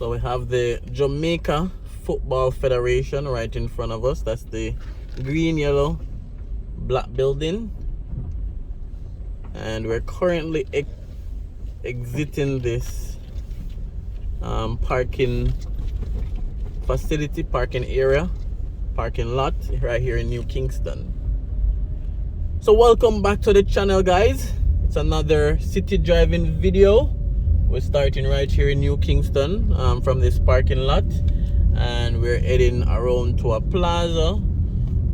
So we have the Jamaica Football Federation right in front of us. That's the green, yellow, black building. And we're currently exiting this parking facility, parking area, parking lot right here in New Kingston. So welcome back to the channel, guys. It's another city driving video. We're starting right here in New Kingston from this parking lot, and we're heading around to a plaza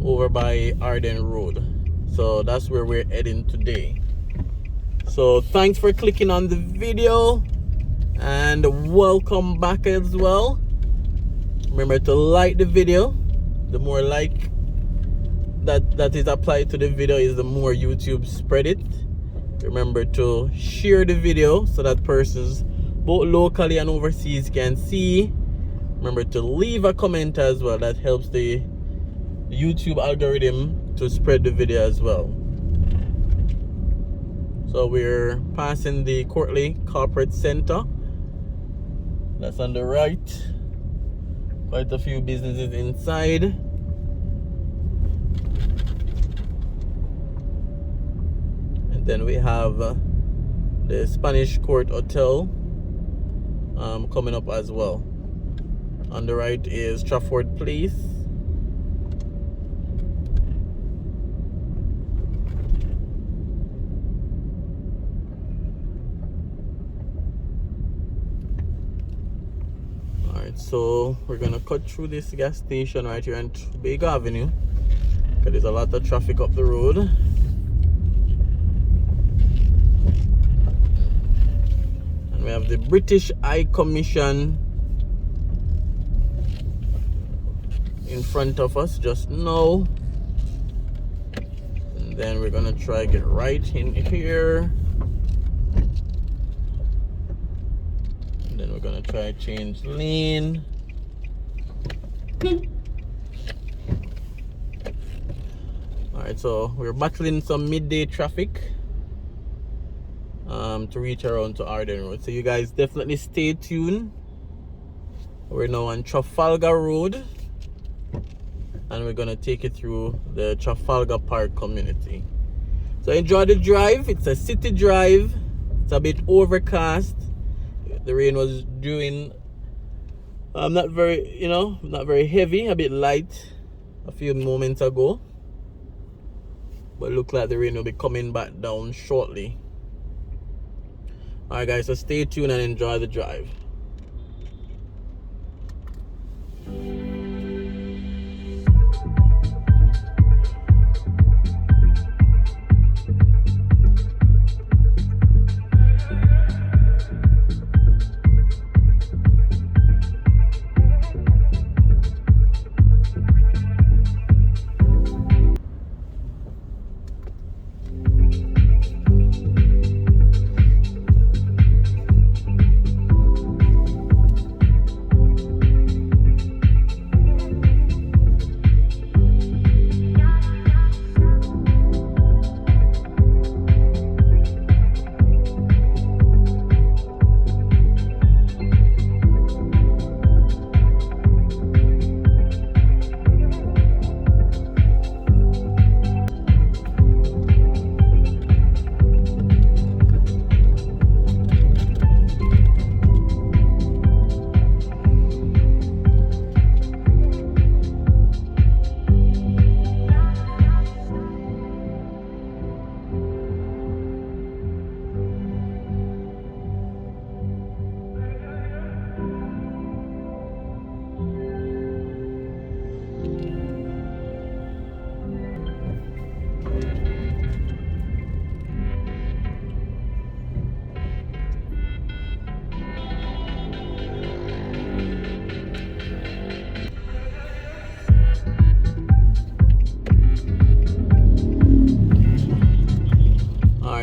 over by Arden Road. So that's where we're heading today. So thanks for clicking on the video and welcome back as well. Remember to like the video. The more like that is applied to the video is the more YouTube spread it. Remember to share the video so that persons both locally and overseas can see. Remember to leave a comment as well. That helps the YouTube algorithm to spread the video as well. So we're passing the Courtly Corporate Center. That's on the right. Quite a few businesses inside. Then we have the Spanish Court Hotel coming up as well. On the right is Trafford Place. Alright, so we're gonna cut through this gas station right here on Trafalgar Avenue, because there's a lot of traffic up the road. We have the British High Commission in front of us just now. And then we're gonna try get right in here. And then we're gonna try change lane. Alright, so we're battling some midday traffic to reach around to Arden Road. So you guys definitely stay tuned. We're now on Trafalgar Road, and we're gonna take you through the Trafalgar Park community. So enjoy the drive. It's a city drive. It's a bit overcast. The rain was doing not very heavy, a bit light a few moments ago, but look like the rain will be coming back down shortly. Alright guys, so stay tuned and enjoy the drive.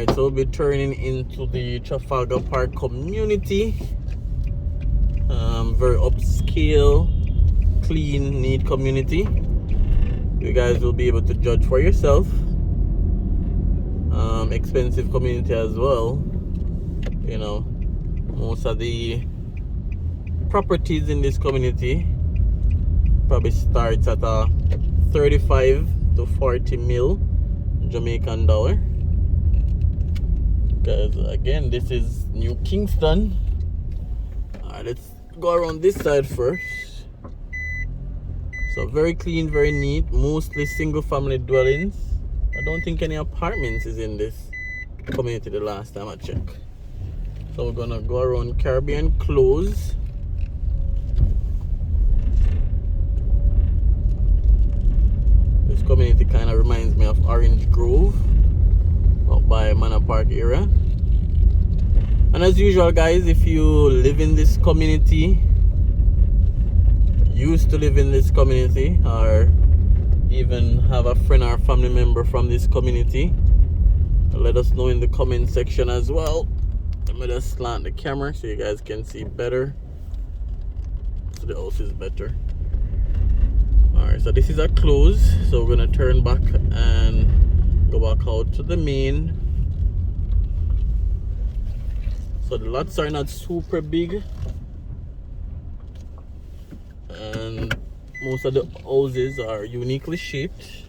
So we'll be turning into the Trafalgar Park community. Very upscale, clean, neat community. You guys will be able to judge for yourself. Expensive community as well. You know, most of the properties in this community probably starts at a 35 to 40 mil Jamaican dollar. Because again, this is New Kingston. Alright, let's go around this side first. So very clean, very neat, mostly single family dwellings. I don't think any apartments is in this community the last time I checked. So we're gonna go around Caribbean Close. This community kind of reminds me of Orange Grove up by Manor Park area. And as usual guys, if you live in this community, used to live in this community, or even have a friend or family member from this community, let us know in the comment section as well. Let me just slant the camera so you guys can see better, so the house is better. Alright, so this is a close, so we're gonna turn back and go back out to the main. So the lots are not super big, and most of the houses are uniquely shaped.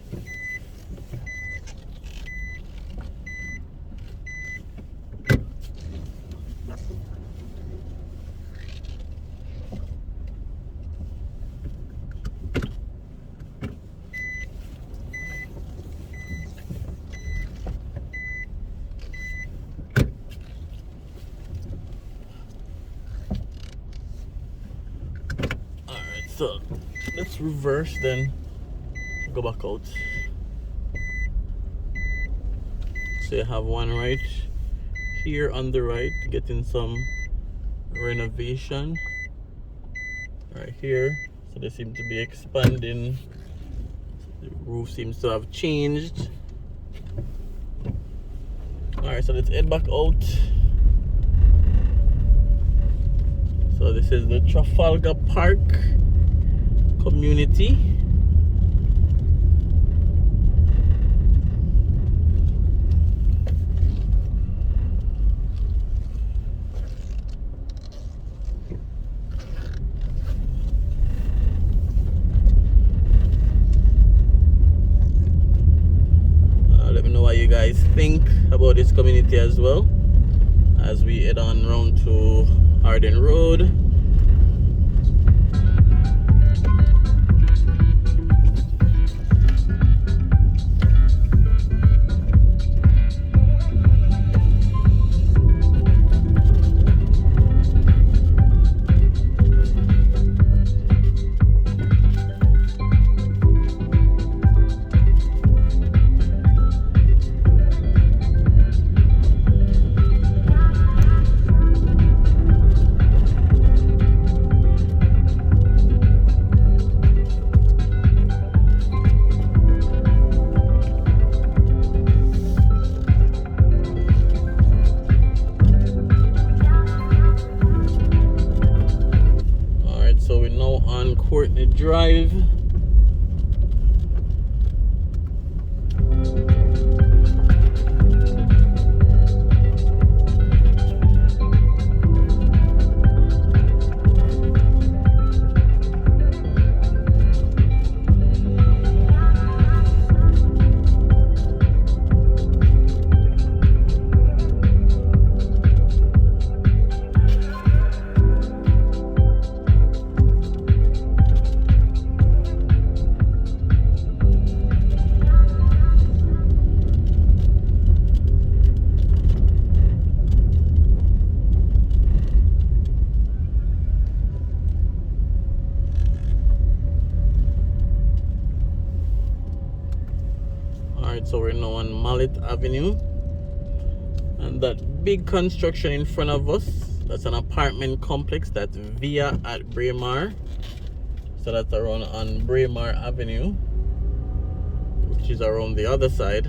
So let's reverse, then go back out. So you have one right here on the right, getting some renovation right here. So they seem to be expanding. The roof seems to have changed. Alright, so let's head back out. So this is the Trafalgar Park community. Let me know what you guys think about this community as well, as we head on round to Arden Road. Drive. So we're now on Mallet Avenue, and that big construction in front of us, that's an apartment complex, that's Via at Raymore. So that's around on Raymore Avenue, which is around the other side.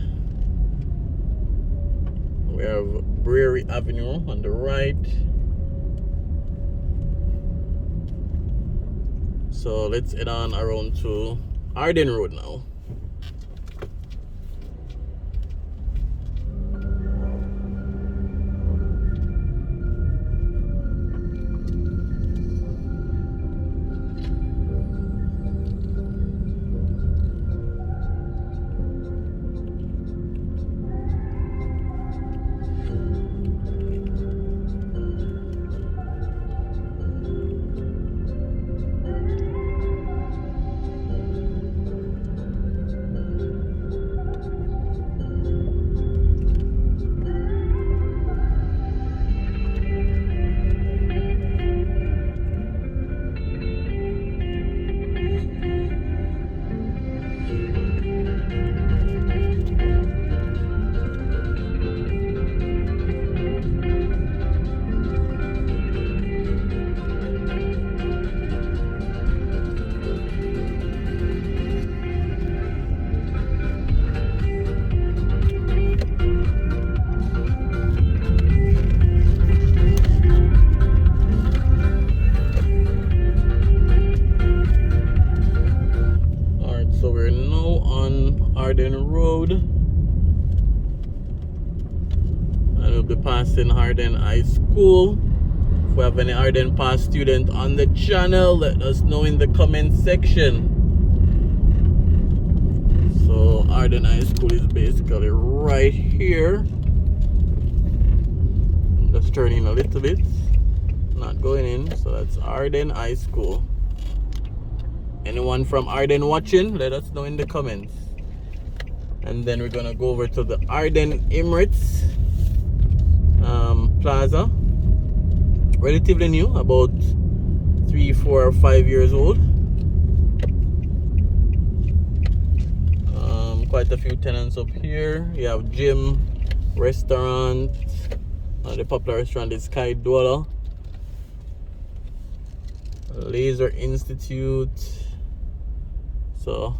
We have Brewery Avenue on the right. So let's head on around to Arden Road now. Arden Road, and we'll be passing Arden High School. If we have any Arden Pass student on the channel, let us know in the comment section. So Arden High School is basically right here. I'm just turning a little bit, not going in. So that's Arden High School. Anyone from Arden watching, let us know in the comments. And then we're gonna go over to the Ardenne Emirates Plaza. Relatively new, about 3, 4, or 5 years old. Quite a few tenants up here. You have gym, restaurant. The popular restaurant is Sky Dweller. Laser Institute. So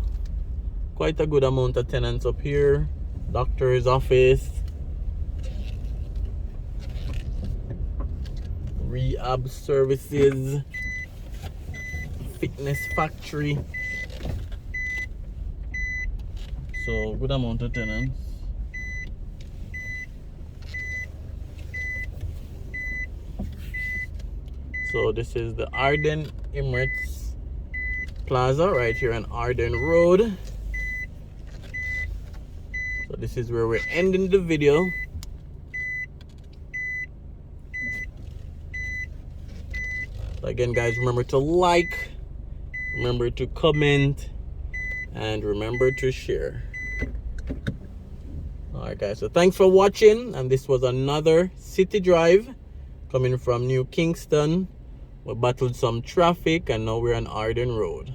quite a good amount of tenants up here. Doctor's office, rehab services, fitness factory. So good amount of tenants. So this is the Ardenne Emirates Plaza right here on Arden Road. So this is where we're ending the video. So again, guys, remember to like, remember to comment, and remember to share. Alright guys, so thanks for watching, and this was another city drive coming from New Kingston. We battled some traffic and now we're on Arden Road.